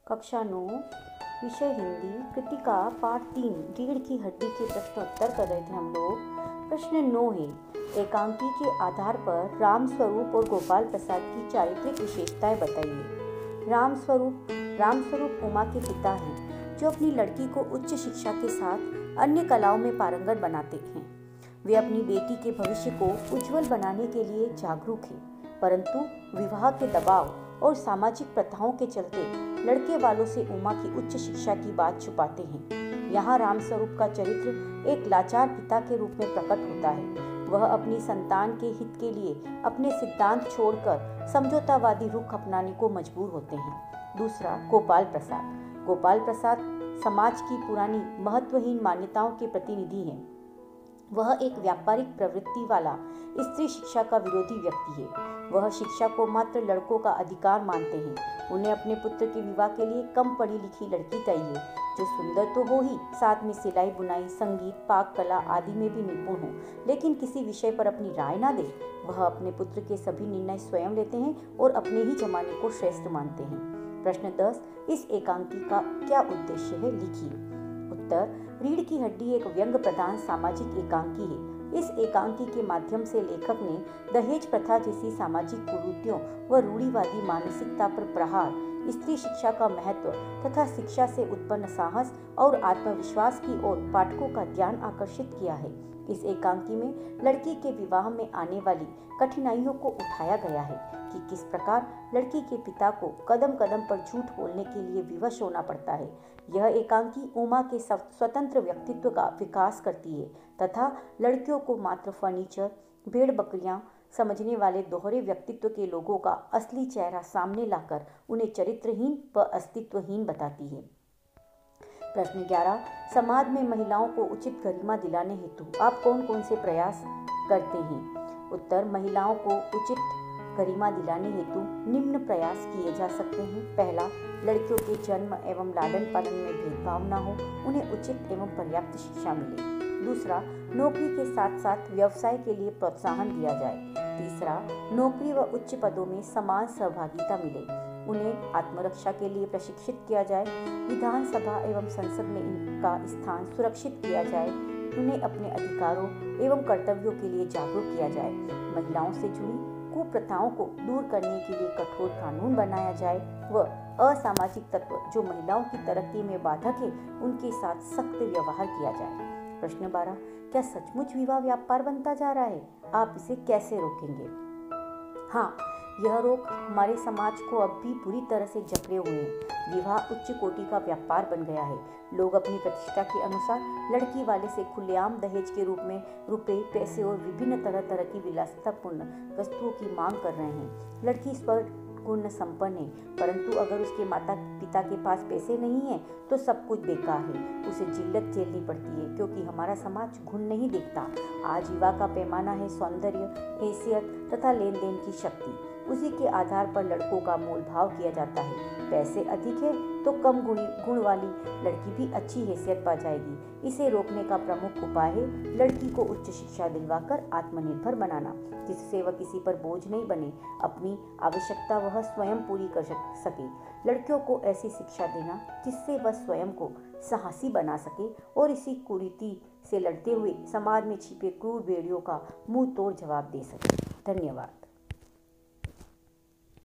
कक्षा 9 विषय हिंदी कृतिका पाठ 3 रीढ़ की हड्डी के प्रश्नोत्तर कर रहे थे हम लोग। प्रश्न 9 है, एकांकी के आधार पर रामस्वरूप और गोपाल प्रसाद की चारित्रिक विशेषताएं बताइए। रामस्वरूप उमा के पिता हैं जो अपनी लड़की को उच्च शिक्षा के साथ अन्य कलाओं में पारंगत बनाते हैं। वे अपनी बेटी के भविष्य को उज्जवल बनाने के लिए जागरूक हैं, परंतु विवाह के दबाव और सामाजिक प्रथाओं के चलते लड़के वालों से उमा की उच्च शिक्षा की बात छुपाते हैं। यहाँ रामस्वरूप का चरित्र एक लाचार पिता के रूप में प्रकट होता है। वह अपनी संतान के हित के लिए अपने सिद्धांत छोड़कर समझौतावादी रुख अपनाने को मजबूर होते हैं। दूसरा, गोपाल प्रसाद समाज की पुरानी महत्वहीन मान्यताओं के प्रतिनिधि हैं। वह एक व्यापारिक प्रवृत्ति वाला स्त्री शिक्षा का विरोधी व्यक्ति है। वह शिक्षा को मात्र लड़कों का अधिकार मानते हैं। उन्हें अपने पुत्र के विवाह के लिए कम पढ़ी लिखी लड़की चाहिए जो सुंदर तो हो ही, साथ में सिलाई बुनाई, संगीत, पाक कला आदि में भी निपुण हो, लेकिन किसी विषय पर अपनी राय ना दे। वह अपने पुत्र के सभी निर्णय स्वयं लेते हैं और अपने ही जमाने को श्रेष्ठ मानते हैं। प्रश्न 10, इस एकांकी का क्या उद्देश्य है, लिखिए। उत्तर, रीढ़ की हड्डी एक व्यंग्य प्रधान सामाजिक एकांकी है। इस एकांकी के माध्यम से लेखक ने दहेज प्रथा जैसी सामाजिक कुरीतियों व रूढ़िवादी मानसिकता पर प्रहार, स्त्री शिक्षा का महत्व तथा शिक्षा से उत्पन्न साहस और आत्मविश्वास की ओर पाठकों का ध्यान आकर्षित किया है। इस एकांकी में लड़की के विवाह में आने वाली कठिनाइयों को उठाया गया है कि किस प्रकार लड़की के पिता को कदम कदम पर झूठ बोलने के लिए विवश होना पड़ता है। यह एकांकी उमा के स्वतंत्र व्यक्तित्व का विकास करती है तथा लड़कियों को मात्र फर्नीचर, भेड़ बकरियां समझने वाले दोहरे व्यक्तित्व के लोगों का असली चेहरा सामने लाकर उन्हें चरित्रहीन व अस्तित्वहीन बताती है। प्रश्न 11, समाज में महिलाओं को उचित गरिमा दिलाने हेतु आप कौन कौन से प्रयास करते हैं। उत्तर, महिलाओं को उचित गरिमा दिलाने हेतु निम्न प्रयास किए जा सकते हैं। पहला, लड़कियों के जन्म एवं लालन पालन में भेदभाव न हो, उन्हें उचित एवं पर्याप्त शिक्षा मिले। दूसरा, नौकरी के साथ साथ व्यवसाय के लिए प्रोत्साहन दिया जाए। तीसरा, नौकरी व उच्च पदों में समान सहभागिता मिले, उन्हें आत्मरक्षा के लिए प्रशिक्षित किया जाए। विधानसभा एवं संसद में इनका स्थान सुरक्षित किया जाए। उन्हें अपने अधिकारों एवं कर्तव्यों के लिए जागरूक किया जाए। महिलाओं से जुड़ी कुप्रथाओं को दूर करने के लिए कठोर कानून बनाया जाए व असामाजिक तत्व जो महिलाओं की तरक्की में बाधक है उनके साथ सख्त व्यवहार किया जाए। प्रश्न 12, क्या सचमुच विवाह व्यापार बनता जा रहा है? आप इसे कैसे रोकेंगे? हाँ, यह रोग हमारे समाज को अब भी बुरी तरह से जकड़े हुए हैं। विवाह उच्च कोटि का व्यापार बन गया है। लोग अपनी प्रतिष्ठा के अनुसार लड़की वाले से खुलेआम दहेज के रूप में रुपए, पैसे और विभिन्न तरह की विलासितापूर्ण वस्तुओं की मांग कर रहे हैं। लड़की गुण संपन्न है, परंतु अगर उसके माता पिता के पास पैसे नहीं है तो सब कुछ बेकार है। उसे जिल्लत झेलनी पड़ती है क्योंकि हमारा समाज गुण नहीं देखता। आज विवाह का पैमाना है सौंदर्य, हैसियत तथा लेन देन की शक्ति। उसी के आधार पर लड़कों का मोल भाव किया जाता है। पैसे अधिक है तो कम गुण वाली लड़की भी अच्छी हैसियत पा जाएगी। इसे रोकने का प्रमुख उपाय है लड़की को उच्च शिक्षा दिलवाकर आत्मनिर्भर बनाना, जिससे वह किसी पर बोझ नहीं बने, अपनी आवश्यकता वह स्वयं पूरी कर सके। लड़कियों को ऐसी शिक्षा देना जिससे वह स्वयं को साहसी बना सके और इसी कुरीति से लड़ते हुए समाज में छिपे क्रूर भेड़ियों का मुंह तोड़ जवाब दे सके। धन्यवाद।